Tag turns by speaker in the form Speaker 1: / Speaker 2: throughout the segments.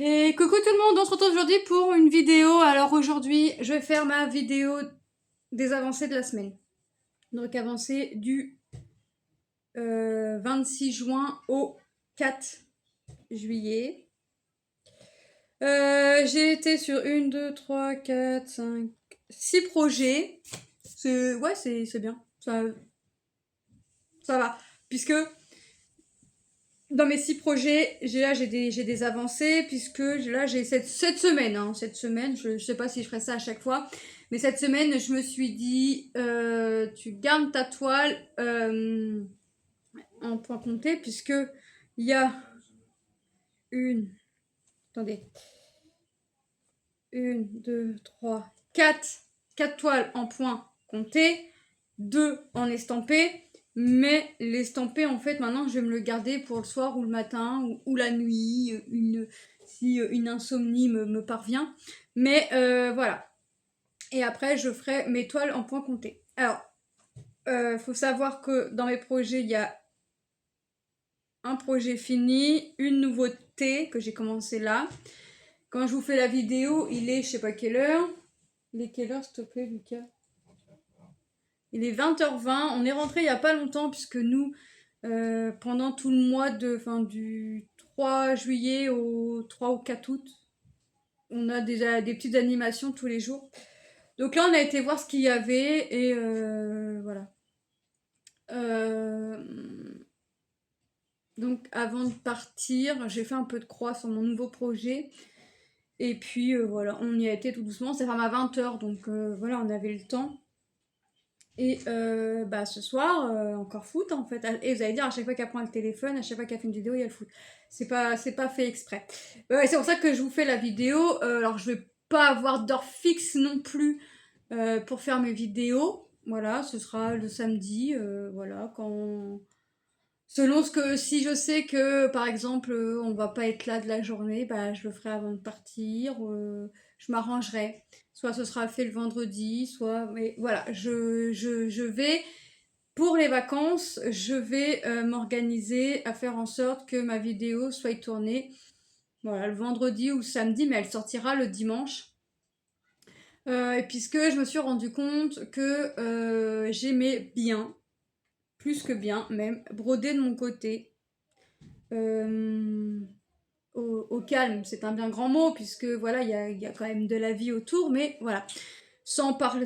Speaker 1: Et coucou tout le monde, on se retrouve aujourd'hui pour une vidéo. Alors aujourd'hui, je vais faire ma vidéo des avancées de la semaine. Donc avancées du 26 juin au 4 juillet. J'ai été sur 1, 2, 3, 4, 5, 6 projets. Ouais, c'est bien. Ça va. Puisque dans mes 6 projets, j'ai des avancées, puisque là j'ai cette semaine, cette semaine, je sais pas si je ferai ça à chaque fois, mais cette semaine je me suis dit, tu gardes ta toile en point compté, puisque il y a une, attendez, une, deux, trois, quatre toiles en point compté, deux en estampé. Mais l'estampé, en fait, maintenant, je vais me le garder pour le soir ou le matin ou la nuit, si une insomnie me parvient. Mais voilà. Et après, je ferai mes toiles en point compté. Alors, faut savoir que dans mes projets, il y a un projet fini, une nouveauté que j'ai commencé là. Quand je vous fais la vidéo, il est je sais pas quelle heure. Il est quelle heure, s'il te plaît, Lucas? Il est 20h20, on est rentré il n'y a pas longtemps puisque nous, pendant tout le mois du 3 juillet au 3 ou 4 août, on a déjà des petites animations tous les jours. Donc là, on a été voir ce qu'il y avait et voilà. Donc avant de partir, j'ai fait un peu de croix sur mon nouveau projet. Et puis voilà, on y a été tout doucement. Ça ferme à 20h, donc voilà, on avait le temps. Et ce soir, encore foot en fait. Et vous allez dire, à chaque fois qu'elle prend le téléphone, à chaque fois qu'elle fait une vidéo, il y a le foot. C'est pas fait exprès. C'est pour ça que je vous fais la vidéo. Alors je vais pas avoir d'heure fixe non plus pour faire mes vidéos. Voilà, ce sera le samedi. Voilà, quand. Selon ce que. Si je sais que par exemple on va pas être là de la journée, bah je le ferai avant de partir. Je m'arrangerai. Soit ce sera fait le vendredi, soit. Mais voilà, je vais. Pour les vacances, je vais m'organiser à faire en sorte que ma vidéo soit tournée. Voilà, le vendredi ou le samedi, mais elle sortira le dimanche. Et puisque je me suis rendu compte que j'aimais bien, plus que bien même, broder de mon côté. Au calme, c'est un bien grand mot, puisque voilà, il y a quand même de la vie autour, mais voilà, sans parler,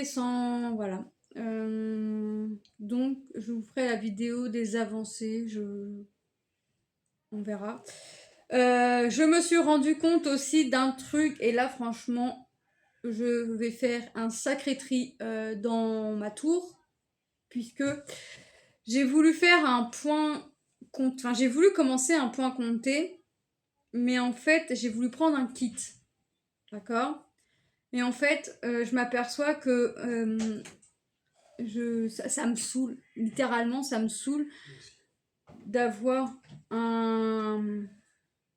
Speaker 1: sans voilà. Donc, je vous ferai la vidéo des avancées, on verra. Je me suis rendu compte aussi d'un truc, et là, franchement, je vais faire un sacré tri dans ma tour, puisque j'ai voulu faire un point compte, enfin, j'ai voulu commencer un point compté, mais en fait, j'ai voulu prendre un kit, d'accord? Et en fait, je m'aperçois que ça me saoule, littéralement, ça me saoule d'avoir un.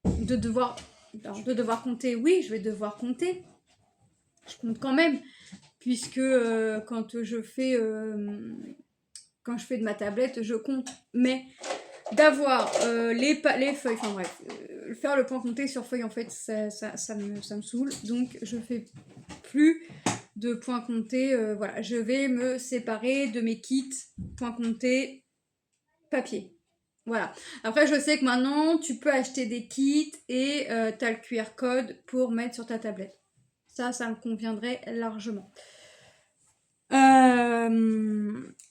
Speaker 1: De devoir. Alors, de devoir compter, oui, je vais devoir compter. Je compte quand même, puisque quand je fais. Quand je fais de ma tablette, je compte. Mais d'avoir les feuilles, enfin bref, faire le point compté sur feuille, en fait, ça me saoule. Donc, je fais plus de points comptés. Voilà, je vais me séparer de mes kits points comptés papier. Voilà. Après, je sais que maintenant, tu peux acheter des kits et tu as le QR code pour mettre sur ta tablette. Ça me conviendrait largement.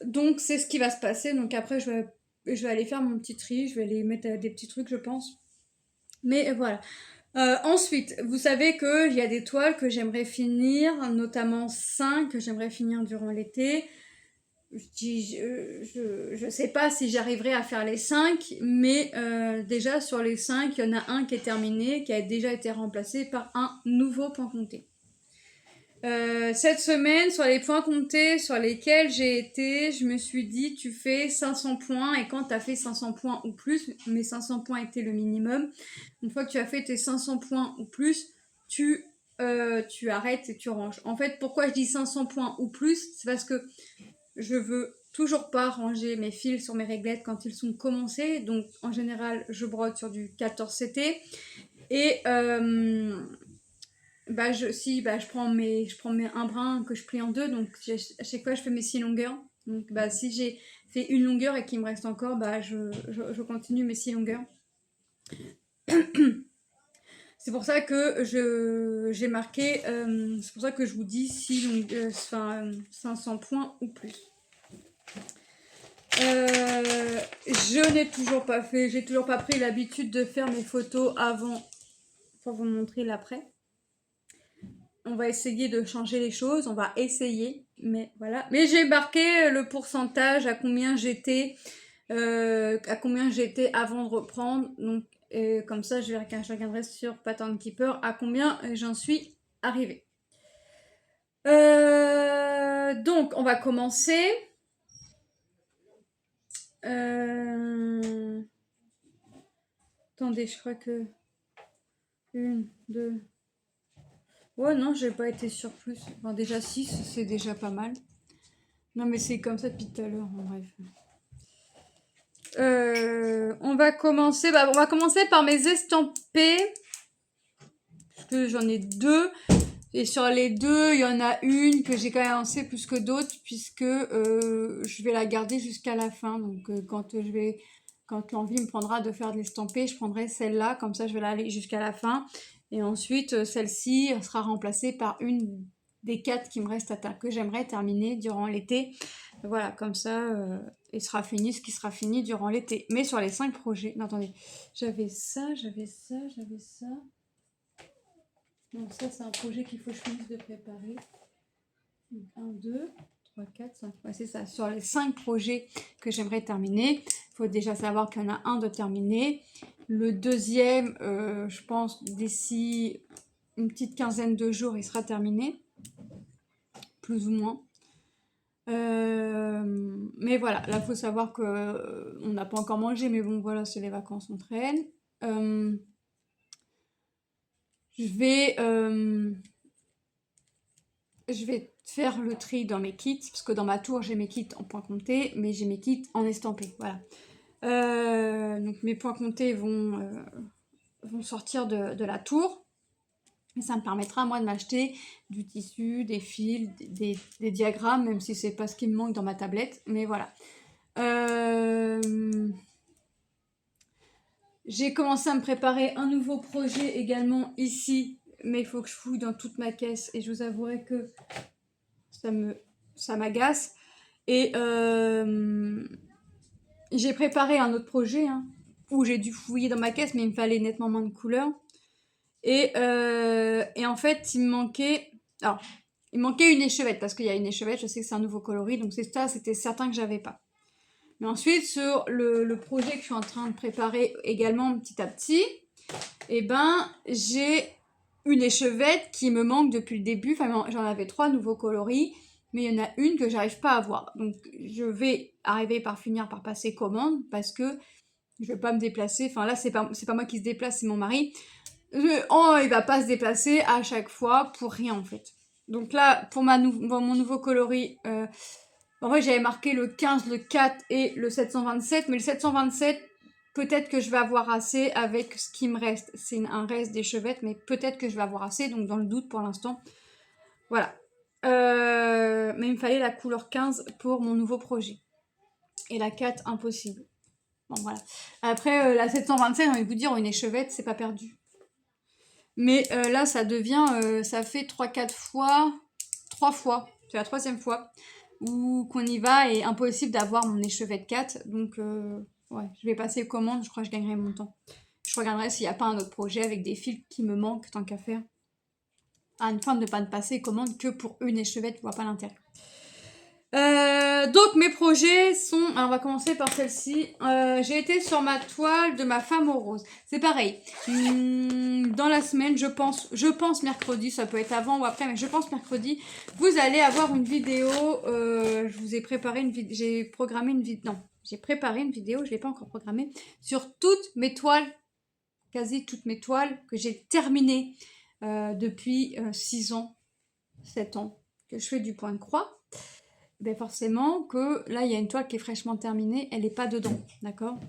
Speaker 1: Donc, c'est ce qui va se passer. Donc, après, je vais aller faire mon petit tri. Je vais aller mettre des petits trucs, je pense. Mais voilà. Ensuite, vous savez qu'il y a des toiles que j'aimerais finir, notamment 5 que j'aimerais finir durant l'été. Je sais pas si j'arriverai à faire les 5, mais déjà sur les 5, il y en a un qui est terminé, qui a déjà été remplacé par un nouveau point compté. Cette semaine, sur les points comptés sur lesquels j'ai été, je me suis dit, tu fais 500 points, et quand tu as fait 500 points ou plus, mes 500 points étaient le minimum, une fois que tu as fait tes 500 points ou plus, tu arrêtes et tu ranges. En fait, pourquoi je dis 500 points ou plus, c'est parce que je veux toujours pas ranger mes fils sur mes réglettes quand ils sont commencés, donc en général, je brode sur du 14 CT. Et bah, je prends un brin que je plie en deux, donc à chaque fois je fais mes 6 longueurs. Donc bah, si j'ai fait une longueur et qu'il me reste encore, bah, je continue mes 6 longueurs. C'est pour ça que j'ai marqué, c'est pour ça que je vous dis 500 points ou plus. Je n'ai toujours pas fait, j'ai toujours pas pris l'habitude de faire mes photos avant pour vous montrer l'après. On va essayer de changer les choses, on va essayer, mais voilà. Mais j'ai marqué le pourcentage, à combien j'étais avant de reprendre. Donc, comme ça, je regarderai sur Pattern Keeper à combien j'en suis arrivée. Donc, on va commencer. Attendez, je crois que... 1, 2... Ouais, non, j'ai pas été sur plus. Enfin, déjà 6, c'est déjà pas mal. Non, mais c'est comme ça depuis tout à l'heure, bref. On va commencer par mes estampés. Parce que j'en ai 2. Et sur les 2, il y en a une que j'ai quand même lancée plus que d'autres, puisque je vais la garder jusqu'à la fin. Donc quand l'envie me prendra de faire de l'estampé, je prendrai celle-là, comme ça je vais aller jusqu'à la fin. Et ensuite, celle-ci sera remplacée par une des 4 qui me restent que j'aimerais terminer durant l'été. Voilà, comme ça, il sera fini ce qui sera fini durant l'été. Mais sur les 5 projets... Non, attendez, j'avais ça. Donc ça, c'est un projet qu'il faut que je finisse de préparer. Donc 1, 2, 3, 4, 5. Ouais, c'est ça. Sur les 5 projets que j'aimerais terminer, il faut déjà savoir qu'il y en a un de terminé. Le deuxième, je pense, d'ici une petite quinzaine de jours, il sera terminé. Plus ou moins. Mais voilà, là, il faut savoir qu'on n'a pas encore mangé, mais bon, voilà, c'est les vacances, on traîne. Je vais faire le tri dans mes kits, parce que dans ma tour, j'ai mes kits en points comptés, mais j'ai mes kits en estampés, voilà. Donc mes points comptés vont sortir de la tour. Et ça me permettra, moi, de m'acheter du tissu, des fils, des diagrammes, même si c'est pas ce qui me manque dans ma tablette, mais voilà. J'ai commencé à me préparer un nouveau projet également ici, mais il faut que je fouille dans toute ma caisse, et je vous avouerai que ça m'agace. Et j'ai préparé un autre projet où j'ai dû fouiller dans ma caisse, mais il me fallait nettement moins de couleurs. Et en fait, il me manquait une échevette, parce qu'il y a une échevette, je sais que c'est un nouveau coloris, donc c'était certain que j'avais pas. Mais ensuite, sur le projet que je suis en train de préparer également petit à petit, j'ai une échevette qui me manque depuis le début. Enfin, j'en avais 3 nouveaux coloris, mais il y en a une que j'arrive pas à voir. Donc, je vais finir par passer commande, parce que je vais pas me déplacer. Enfin, là, c'est pas moi qui se déplace, c'est mon mari. Il va pas se déplacer à chaque fois pour rien, en fait. Donc là, pour mon nouveau coloris, en vrai, j'avais marqué le 15, le 4 et le 727, mais le 727, peut-être que je vais avoir assez avec ce qui me reste. C'est un reste d'échevette, mais peut-être que je vais avoir assez, donc dans le doute pour l'instant. Voilà. Mais il me fallait la couleur 15 pour mon nouveau projet. Et la 4, impossible. Bon, voilà. Après, la 727, j'ai envie de vous dire, une échevette, c'est pas perdu. Mais là, ça fait 3-4 fois, 3 fois, c'est la 3e fois, où qu'on y va et impossible d'avoir mon échevette 4. Donc, ouais, je vais passer commande, je crois que je gagnerai mon temps. Je regarderai s'il n'y a pas un autre projet avec des fils qui me manquent, tant qu'à faire. Une fois de ne pas passer commande que pour une échevette, je vois pas l'intérêt. Donc mes projets sont... Alors on va commencer par celle-ci. J'ai été sur ma toile de ma femme aux roses. C'est pareil. Dans la semaine, je pense mercredi, ça peut être avant ou après, mais je pense mercredi, vous allez avoir une vidéo. Je vous ai préparé une vidéo. J'ai programmé une vidéo. Non, j'ai préparé une vidéo, je ne l'ai pas encore programmée, sur toutes mes toiles, quasi toutes mes toiles que j'ai terminées depuis 6 ans, 7 ans, que je fais du point de croix. Ben forcément que là il y a une toile qui est fraîchement terminée, elle n'est pas dedans, d'accord?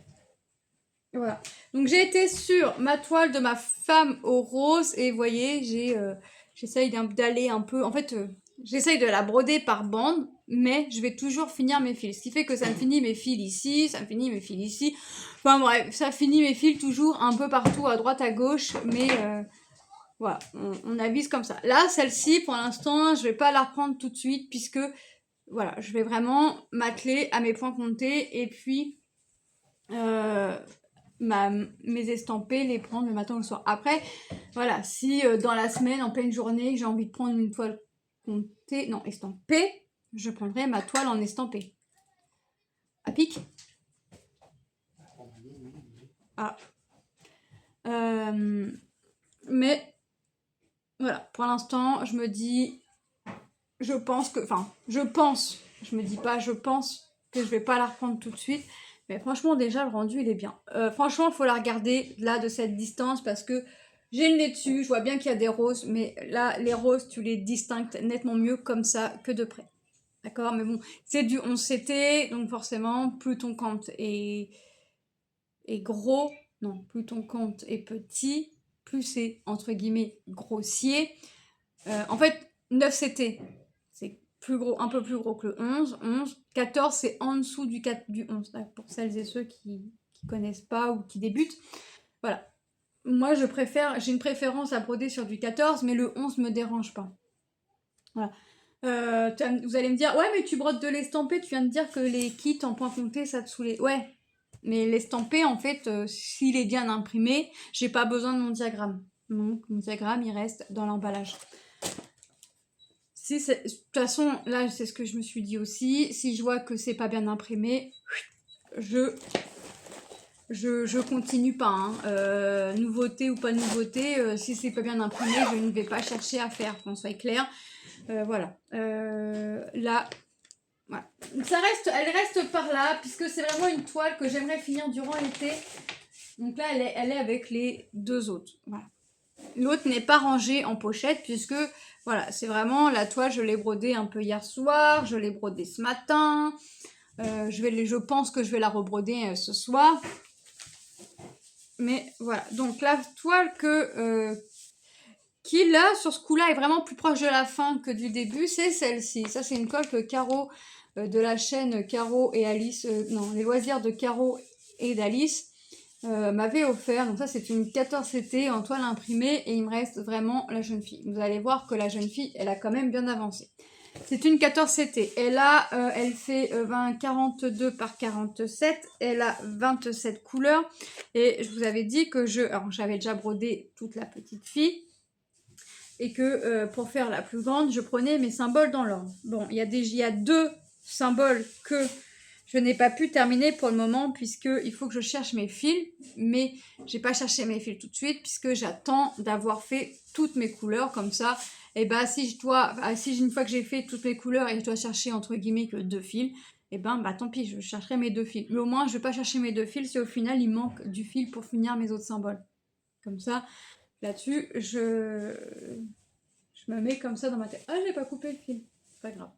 Speaker 1: Voilà. Donc j'ai été sur ma toile de ma femme au rose et vous voyez, j'essaye d'aller un peu. En fait, j'essaye de la broder par bande, mais je vais toujours finir mes fils. Ce qui fait que ça me finit mes fils ici, ça me finit mes fils ici. Enfin bref, ça finit mes fils toujours un peu partout, à droite, à gauche, mais voilà, on avise comme ça. Là, celle-ci, pour l'instant, je vais pas la reprendre tout de suite puisque voilà, je vais vraiment m'atteler à mes points comptés et puis euh, mes estampés, les prendre le matin ou le soir. Après, voilà, si dans la semaine, en pleine journée, j'ai envie de prendre une toile comptée, non, estampée, je prendrai ma toile en estampé. À pic. Ah. Mais voilà, pour l'instant, je me dis, je pense, je me dis pas, je pense que je vais pas la reprendre tout de suite. Mais franchement, déjà, le rendu, il est bien. Franchement, il faut la regarder là de cette distance parce que j'ai le nez dessus, je vois bien qu'il y a des roses, mais là, les roses, tu les distingues nettement mieux comme ça que de près. D'accord? Mais bon, c'est du 11CT, donc forcément, plus ton compte est gros, non, plus ton compte est petit, plus c'est, entre guillemets, grossier. En fait, 9CT, c'est plus gros, un peu plus gros que le 11. 14, c'est en dessous du 11, pour celles et ceux qui connaissent pas ou qui débutent. Voilà. Moi, j'ai une préférence à broder sur du 14, mais le 11 me dérange pas. Voilà. Vous allez me dire, ouais, mais tu brodes de l'estampé, tu viens de dire que les kits en point compté, ça te saoulait. Ouais, mais l'estampé, en fait, s'il est bien imprimé, j'ai pas besoin de mon diagramme. Donc, mon diagramme, il reste dans l'emballage. De toute façon, là, c'est ce que je me suis dit aussi. Si je vois que c'est pas bien imprimé, je continue pas. Hein. Nouveauté ou pas nouveauté, si c'est pas bien imprimé, je ne vais pas chercher à faire, qu'on soit clair. Voilà. Là, voilà. Elle reste par là, puisque c'est vraiment une toile que j'aimerais finir durant l'été. Donc là, elle est avec les deux autres. Voilà. L'autre n'est pas rangée en pochette, puisque voilà, c'est vraiment la toile, je l'ai brodée un peu hier soir, je l'ai brodée ce matin. Je pense que je vais la rebroder ce soir. Mais voilà, donc la toile qui là, sur ce coup-là, est vraiment plus proche de la fin que du début, c'est celle-ci. Ça, c'est une colle que Caro, de la chaîne Caro et Alice, non, les loisirs de Caro et d'Alice, m'avait offert. Donc ça, c'est une 14CT en toile imprimée et il me reste vraiment la jeune fille. Vous allez voir que la jeune fille, elle a quand même bien avancé. C'est une 14CT. Elle fait 42 par 47. Elle a 27 couleurs. Et je vous avais dit que alors j'avais déjà brodé toute la petite fille. Et que pour faire la plus grande, je prenais mes symboles dans l'ordre. Bon, il y a deux symboles que je n'ai pas pu terminer pour le moment puisqu'il faut que je cherche mes fils, mais j'ai pas cherché mes fils tout de suite puisque j'attends d'avoir fait toutes mes couleurs comme ça. Et bah si une fois que j'ai fait toutes mes couleurs et je dois chercher entre guillemets que deux fils, et bah tant pis, je chercherai mes deux fils. Mais au moins je vais pas chercher mes deux fils si au final il manque du fil pour finir mes autres symboles. Comme ça, là-dessus, je me mets comme ça dans ma tête. Ah, j'ai pas coupé le fil. C'est pas grave.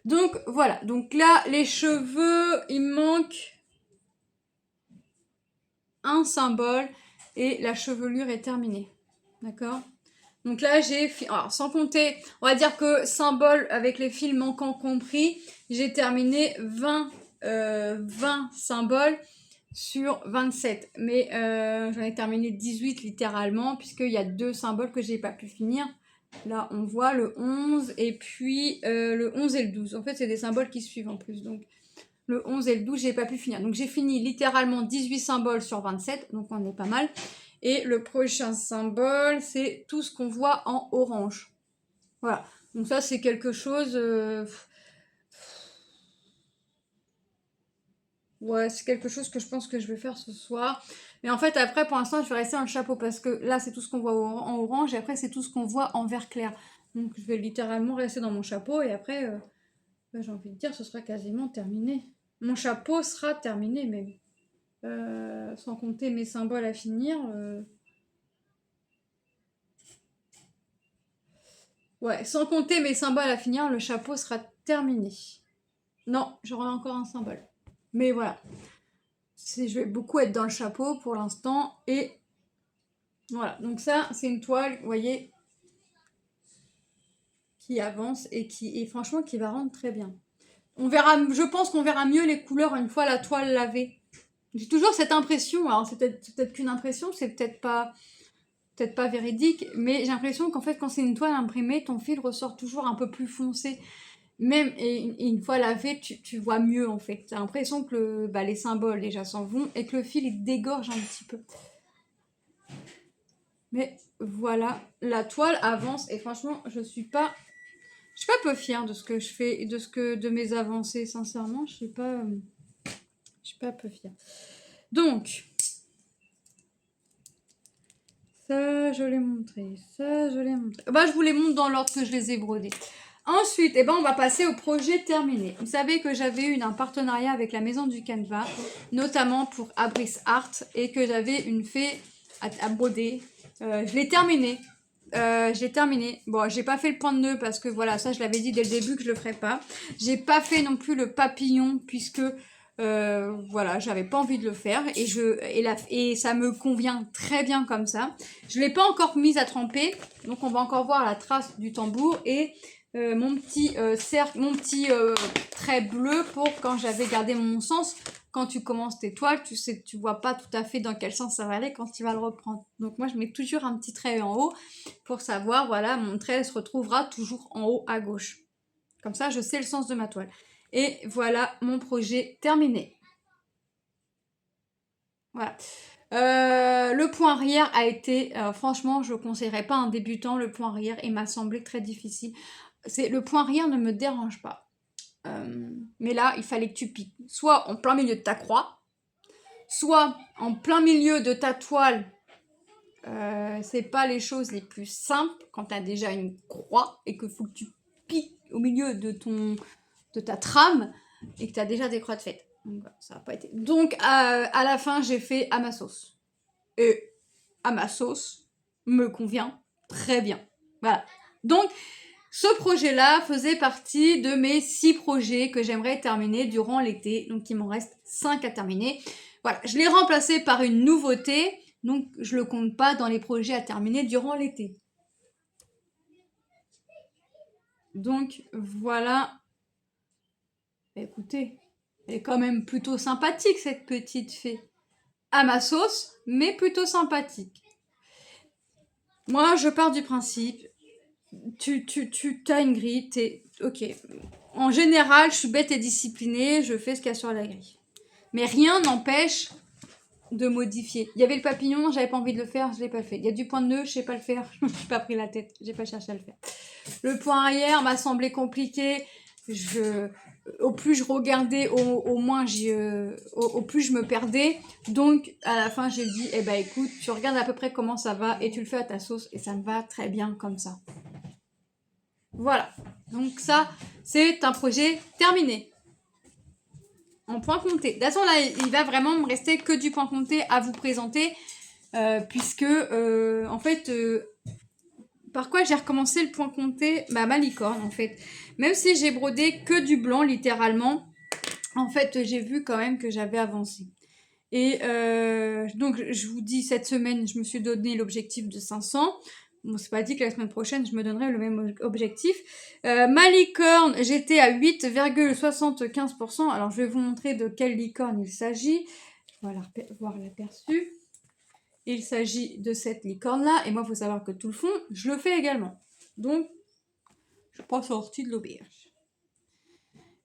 Speaker 1: Donc voilà, donc là les cheveux, il me manque un symbole et la chevelure est terminée. D'accord? Donc là alors sans compter, on va dire que symbole avec les fils manquants compris, j'ai terminé 20 symboles sur 27. Mais j'en ai terminé 18 littéralement puisqu'il y a deux symboles que j'ai pas pu finir. Là, on voit le 11 et puis le 11 et le 12. En fait, c'est des symboles qui suivent en plus. Donc, le 11 et le 12, j'ai pas pu finir. Donc, j'ai fini littéralement 18 symboles sur 27. Donc, on est pas mal. Et le prochain symbole, c'est tout ce qu'on voit en orange. Voilà. Donc, ça, c'est quelque chose... Ouais, c'est quelque chose que je pense que je vais faire ce soir. Mais en fait, après, pour l'instant, je vais rester dans le chapeau parce que là, c'est tout ce qu'on voit en orange et après, c'est tout ce qu'on voit en vert clair. Donc, je vais littéralement rester dans mon chapeau et après, j'ai envie de dire, ce sera quasiment terminé. Mon chapeau sera terminé, mais sans compter mes symboles à finir. Ouais, sans compter mes symboles à finir, le chapeau sera terminé. Non, j'aurai encore un symbole. Mais voilà. je vais beaucoup être dans le chapeau pour l'instant. Et voilà, donc ça, c'est une toile, vous voyez, qui avance et franchement qui va rendre très bien. On verra, je pense qu'on verra mieux les couleurs une fois la toile lavée. J'ai toujours cette impression, alors c'est peut-être qu'une impression, c'est peut-être pas véridique, mais j'ai l'impression qu'en fait quand c'est une toile imprimée, ton fil ressort toujours un peu plus foncé. Même et une fois lavé, tu vois mieux en fait. T'as l'impression que les symboles déjà s'en vont et que le fil il dégorge un petit peu. Mais voilà, la toile avance et franchement, je suis pas peu fière de ce que je fais et de mes avancées, sincèrement, je suis pas peu fière. Donc, ça je l'ai montré, ça je l'ai montré. Bah, je vous les montre dans l'ordre que je les ai brodés. Ensuite, on va passer au projet terminé. Vous savez que j'avais eu un partenariat avec la maison du Canva, notamment pour Abris Art, et que j'avais une fée à broder. Je l'ai terminé. Bon, j'ai pas fait le point de nœud parce que voilà, ça je l'avais dit dès le début que je le ferais pas. J'ai pas fait non plus le papillon puisque voilà, j'avais pas envie de le faire et ça me convient très bien comme ça. Je l'ai pas encore mise à tremper, donc on va encore voir la trace du tambour et mon petit cercle, mon petit trait bleu pour quand j'avais gardé mon sens. Quand tu commences tes toiles, tu sais, tu vois pas tout à fait dans quel sens ça va aller quand tu vas le reprendre. Donc moi je mets toujours un petit trait en haut pour savoir, voilà, mon trait se retrouvera toujours en haut à gauche. Comme ça je sais le sens de ma toile. Et voilà mon projet terminé. Voilà. Le point arrière a été, franchement, je ne conseillerais pas à un débutant le point arrière. Il m'a semblé très difficile. Le point arrière ne me dérange pas. Mais là, il fallait que tu piques. Soit en plein milieu de ta croix, soit en plein milieu de ta toile. C'est pas les choses les plus simples quand tu as déjà une croix et qu'il faut que tu piques au milieu de ta trame et que tu as déjà des croix de fête. Donc, ça n'a pas été. Donc, à la fin, j'ai fait à ma sauce. Et à ma sauce me convient très bien. Voilà. Donc, ce projet-là faisait partie de mes 6 projets que j'aimerais terminer durant l'été. Donc, il m'en reste 5 à terminer. Voilà. Je l'ai remplacé par une nouveauté. Donc, je le compte pas dans les projets à terminer durant l'été. Donc, voilà. Écoutez, elle est quand même plutôt sympathique, cette petite fée. À ma sauce, mais plutôt sympathique. Moi, je pars du principe, tu as une grille, t'es... Ok. En général, je suis bête et disciplinée, je fais ce qu'il y a sur la grille. Mais rien n'empêche de modifier. Il y avait le papillon, j'avais pas envie de le faire, je l'ai pas fait. Il y a du point de nœud, je sais pas le faire, je me suis pas pris la tête, j'ai pas cherché à le faire. Le point arrière m'a semblé compliqué. Au plus je regardais, au moins au plus je me perdais. Donc à la fin j'ai dit, écoute, tu regardes à peu près comment ça va et tu le fais à ta sauce et ça me va très bien comme ça. Voilà. Donc ça, c'est un projet terminé. En point compté. De toute façon là, il va vraiment me rester que du point compté à vous présenter. Puisque en fait... par quoi j'ai recommencé le point compté? Ma licorne en fait. Même si j'ai brodé que du blanc littéralement, en fait j'ai vu quand même que j'avais avancé. Et donc je vous dis, cette semaine je me suis donné l'objectif de 500. Bon, c'est pas dit que la semaine prochaine je me donnerai le même objectif. Ma licorne, j'étais à 8,75%. Alors je vais vous montrer de quelle licorne il s'agit. Voilà, voir l'aperçu. Il s'agit de cette licorne-là. Et moi, il faut savoir que tout le fond, je le fais également. Donc, je suis pas sortie de l'auberge.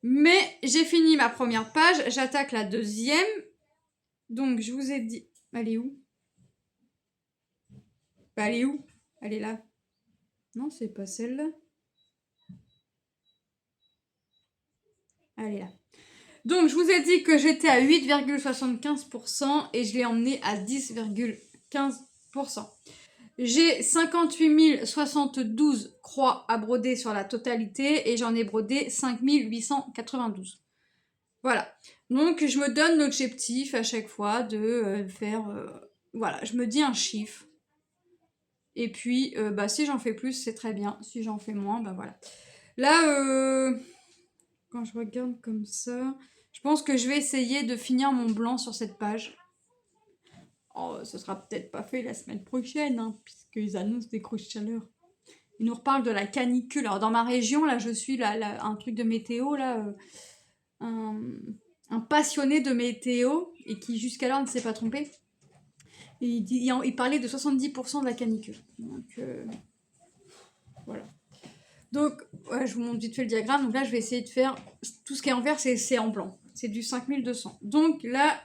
Speaker 1: Mais j'ai fini ma première page. J'attaque la deuxième. Donc, je vous ai dit... Elle est où? Elle est où? Elle est là. Non, c'est pas celle-là. Elle est là. Donc, je vous ai dit que j'étais à 8,75% et je l'ai emmené à 10,15%. J'ai 58 072 croix à broder sur la totalité et j'en ai brodé 5 892. Voilà. Donc, je me donne l'objectif à chaque fois de faire... voilà, je me dis un chiffre. Et puis, si j'en fais plus, c'est très bien. Si j'en fais moins, voilà. Là, quand je regarde comme ça, Je pense que je vais essayer de finir mon blanc sur cette page. Oh, ce sera peut-être pas fait la semaine prochaine, hein, puisqu'ils annoncent des grosses chaleurs. Ils nous reparlent de la canicule. Alors dans ma région, là, je suis un truc de météo, là, un, un passionné de météo, et qui jusqu'alors ne s'est pas trompé. Et il parlait de 70% de la canicule. Donc, voilà. Donc, ouais, je vous montre vite fait le diagramme. Donc là, je vais essayer de faire tout ce qui est en vert, c'est en blanc. C'est du 5200. Donc là,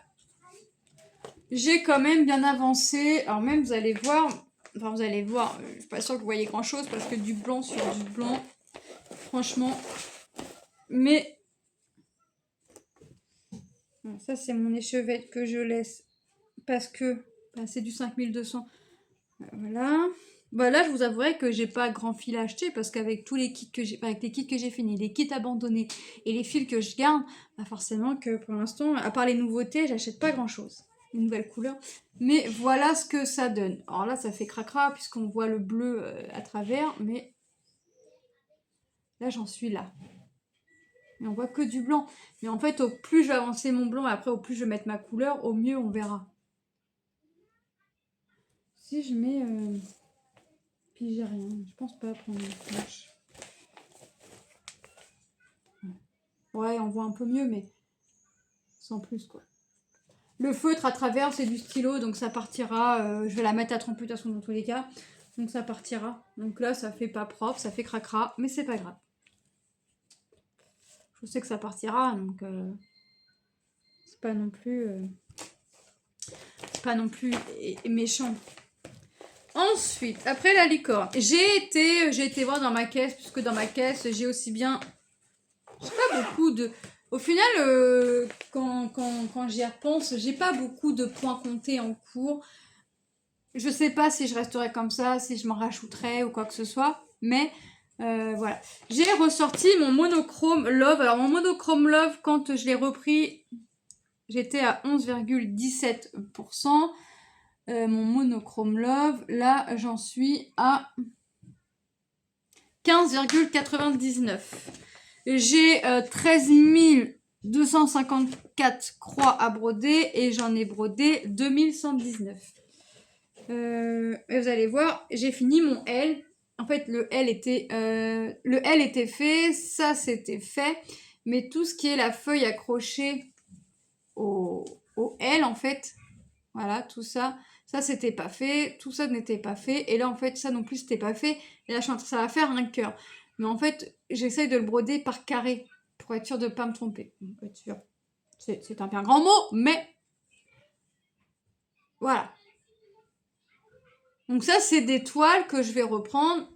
Speaker 1: j'ai quand même bien avancé. Alors même, vous allez voir, je suis pas sûre que vous voyez grand chose parce que du blanc sur du blanc, franchement. Mais bon, ça, c'est mon échevette que je laisse parce que c'est du 5200. Voilà. Bah là, je vous avouerai que j'ai pas grand fil à acheter parce qu'avec tous les kits que j'ai, avec les kits que j'ai finis, les kits abandonnés et les fils que je garde, bah forcément que pour l'instant, à part les nouveautés, j'achète pas grand chose. Une nouvelle couleur. Mais voilà ce que ça donne. Alors là, ça fait cracra puisqu'on voit le bleu à travers, mais là, j'en suis là. Et on voit que du blanc. Mais en fait, au plus je vais avancer mon blanc et après, au plus je vais mettre ma couleur, au mieux on verra. Si je mets... Puis j'ai rien. Je pense pas prendre une planche. Ouais, on voit un peu mieux, mais sans plus, quoi. Le feutre à travers, c'est du stylo, donc ça partira. Je vais la mettre à tremper de toute façon dans tous les cas. Donc ça partira. Donc là, ça fait pas propre, ça fait cracra, mais c'est pas grave. Je sais que ça partira, donc c'est pas non plus... méchant. Ensuite, après la licorne, j'ai été voir dans ma caisse, puisque dans ma caisse, j'ai aussi bien... J'ai pas beaucoup de... Au final, quand j'y repense, j'ai pas beaucoup de points comptés en cours. Je sais pas si je resterai comme ça, si je m'en rajouterai ou quoi que ce soit, mais voilà. J'ai ressorti mon monochrome Love. Alors mon monochrome Love, quand je l'ai repris, j'étais à 11,17%. Mon monochrome Love, là j'en suis à 15,99. J'ai 13 254 croix à broder et j'en ai brodé 2119. Et vous allez voir, j'ai fini mon L. En fait, le L était fait, ça c'était fait, mais tout ce qui est la feuille accrochée au L, en fait, voilà, tout ça, ça c'était pas fait, tout ça n'était pas fait, et là en fait ça non plus c'était pas fait, et là ça va faire un cœur. Mais en fait, j'essaye de le broder par carré, pour être sûre de ne pas me tromper. Pour être sûre. C'est un bien grand mot, mais voilà. Donc ça c'est des toiles que je vais reprendre,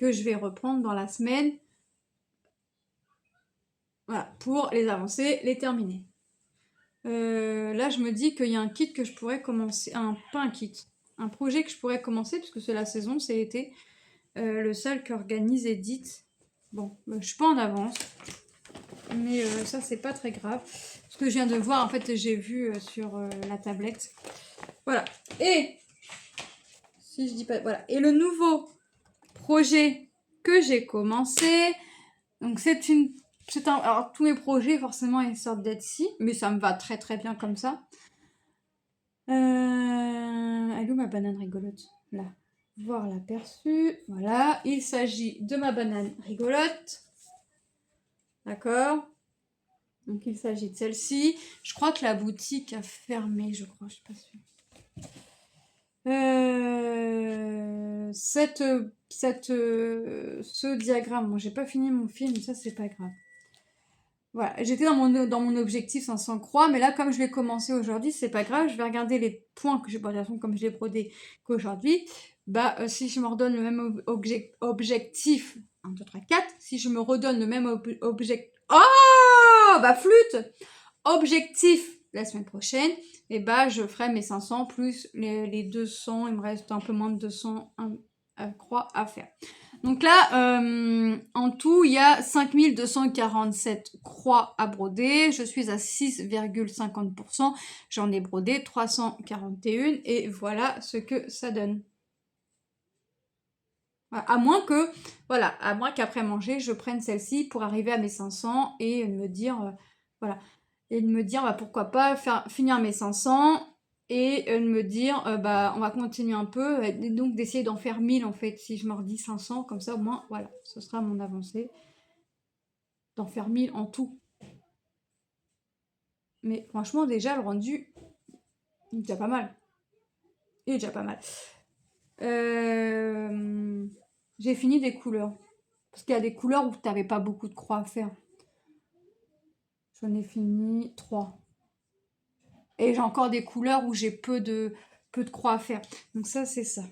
Speaker 1: dans la semaine. Voilà, pour les avancer, les terminer. Là, je me dis qu'il y a un kit que je pourrais commencer. Pas un kit. Un projet que je pourrais commencer, puisque c'est la saison, c'est l'été. Le seul qu'organise Edith. Bon, je suis pas en avance. Mais ça, c'est pas très grave. Ce que je viens de voir, en fait, j'ai vu sur la tablette. Voilà. Et, si je dis pas... Voilà. Et le nouveau projet que j'ai commencé, donc alors, tous mes projets, forcément, ils sortent d'Etsy, mais ça me va très très bien comme ça. Elle est où ma banane rigolote? Là. Voir l'aperçu. Voilà. Il s'agit de ma banane rigolote. D'accord. Donc, il s'agit de celle-ci. Je crois que la boutique a fermé, je crois. Je suis pas sûre. Ce diagramme, moi j'ai pas fini mon film, mais ça c'est pas grave. Voilà, j'étais dans mon objectif 500 croix, mais là comme je l'ai commencé aujourd'hui, c'est pas grave, je vais regarder les points que j'ai brodé, de toute façon comme je l'ai brodé qu'aujourd'hui, si je me redonne le même objectif, 1, 2, 3, 4, si je me redonne le même objectif, flûte, objectif la semaine prochaine, et je ferai mes 500 plus les 200, il me reste un peu moins de 200 croix à faire. Donc là, en tout, il y a 5247 croix à broder. Je suis à 6,50%. J'en ai brodé 341 et voilà ce que ça donne. À moins qu'après manger, je prenne celle-ci pour arriver à mes 500 et me dire Voilà. Et de me dire, bah, pourquoi pas finir mes 500 et de me dire, bah, on va continuer un peu, et donc d'essayer d'en faire 1000 en fait. Si je me redis 500, comme ça au moins, voilà, ce sera mon avancée. D'en faire 1000 en tout. Mais franchement, déjà, le rendu, il est déjà pas mal. Il est déjà pas mal. J'ai fini des couleurs. Parce qu'il y a des couleurs où tu n'avais pas beaucoup de croix à faire. J'en ai fini 3. Et j'ai encore des couleurs où j'ai peu de croix à faire. Donc ça, c'est ça.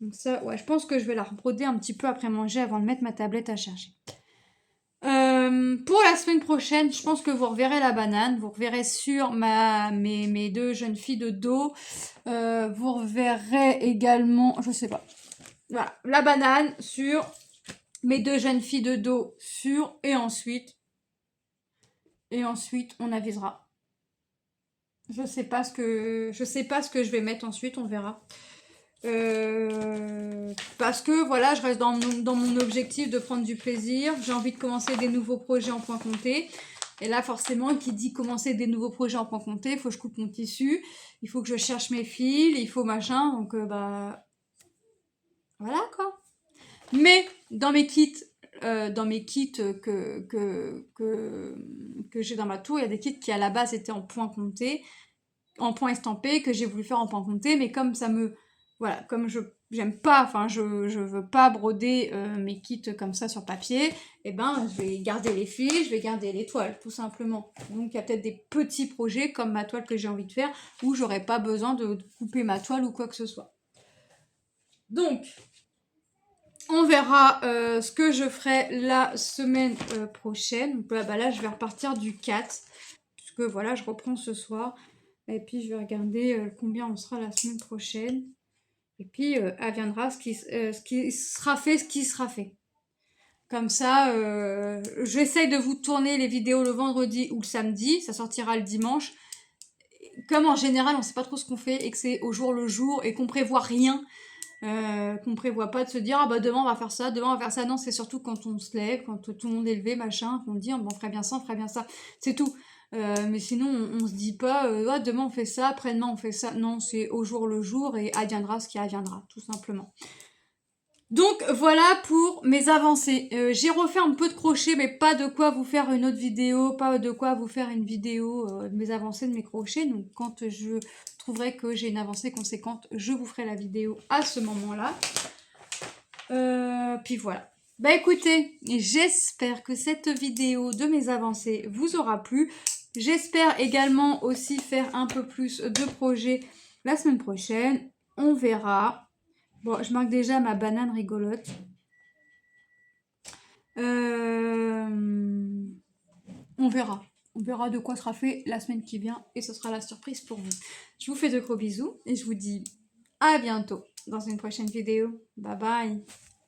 Speaker 1: Donc ça, ouais, je pense que je vais la rebroder un petit peu après manger avant de mettre ma tablette à charger. Pour la semaine prochaine, je pense que vous reverrez la banane. Vous reverrez sur mes 2 jeunes filles de dos. Vous reverrez également, je sais pas. Voilà, la banane sur mes 2 jeunes filles de dos sur et ensuite on avisera. Je sais pas ce que je vais mettre ensuite, on verra. Parce que voilà, je reste dans mon objectif de prendre du plaisir. J'ai envie de commencer des nouveaux projets en point compté. Et là, forcément, qui dit commencer des nouveaux projets en point compté, il faut que je coupe mon tissu, il faut que je cherche mes fils, il faut machin. Donc, bah, voilà quoi. Mais dans mes kits que j'ai dans ma tour, il y a des kits qui à la base étaient en point compté, en point estampé, que j'ai voulu faire en point compté, mais comme ça me... Voilà, comme j'aime pas, enfin je veux pas broder mes kits comme ça sur papier, et ben je vais garder les fils, je vais garder les toiles, tout simplement. Donc il y a peut-être des petits projets comme ma toile que j'ai envie de faire, où j'aurais pas besoin de couper ma toile ou quoi que ce soit. Donc, on verra ce que je ferai la semaine prochaine. Donc là, je vais repartir du 4. Puisque voilà, je reprends ce soir. Et puis, je vais regarder combien on sera la semaine prochaine. Et puis, adviendra ce qui sera fait, ce qui sera fait. Comme ça, j'essaye de vous tourner les vidéos le vendredi ou le samedi. Ça sortira le dimanche. Comme en général, on ne sait pas trop ce qu'on fait et que c'est au jour le jour et qu'on prévoit rien. Qu'on prévoit pas de se dire ah bah demain on va faire ça, demain on va faire ça. Non, c'est surtout quand on se lève, quand tout le monde est levé, machin, qu'on dit on ferait bien ça, on ferait bien ça. C'est tout. Mais sinon on se dit pas ah, demain on fait ça, après-demain on fait ça. Non, c'est au jour le jour et adviendra ce qui adviendra, tout simplement. Donc voilà pour mes avancées. J'ai refait un peu de crochet, mais pas de quoi vous faire une autre vidéo, pas de quoi vous faire une vidéo de mes avancées de mes crochets. Donc quand je trouverai que j'ai une avancée conséquente, je vous ferai la vidéo à ce moment-là. Puis voilà. Bah écoutez, j'espère que cette vidéo de mes avancées vous aura plu. J'espère également aussi faire un peu plus de projets la semaine prochaine. On verra. Bon, je marque déjà ma banane rigolote. On verra. On verra de quoi sera fait la semaine qui vient et ce sera la surprise pour vous. Je vous fais de gros bisous et je vous dis à bientôt dans une prochaine vidéo. Bye bye.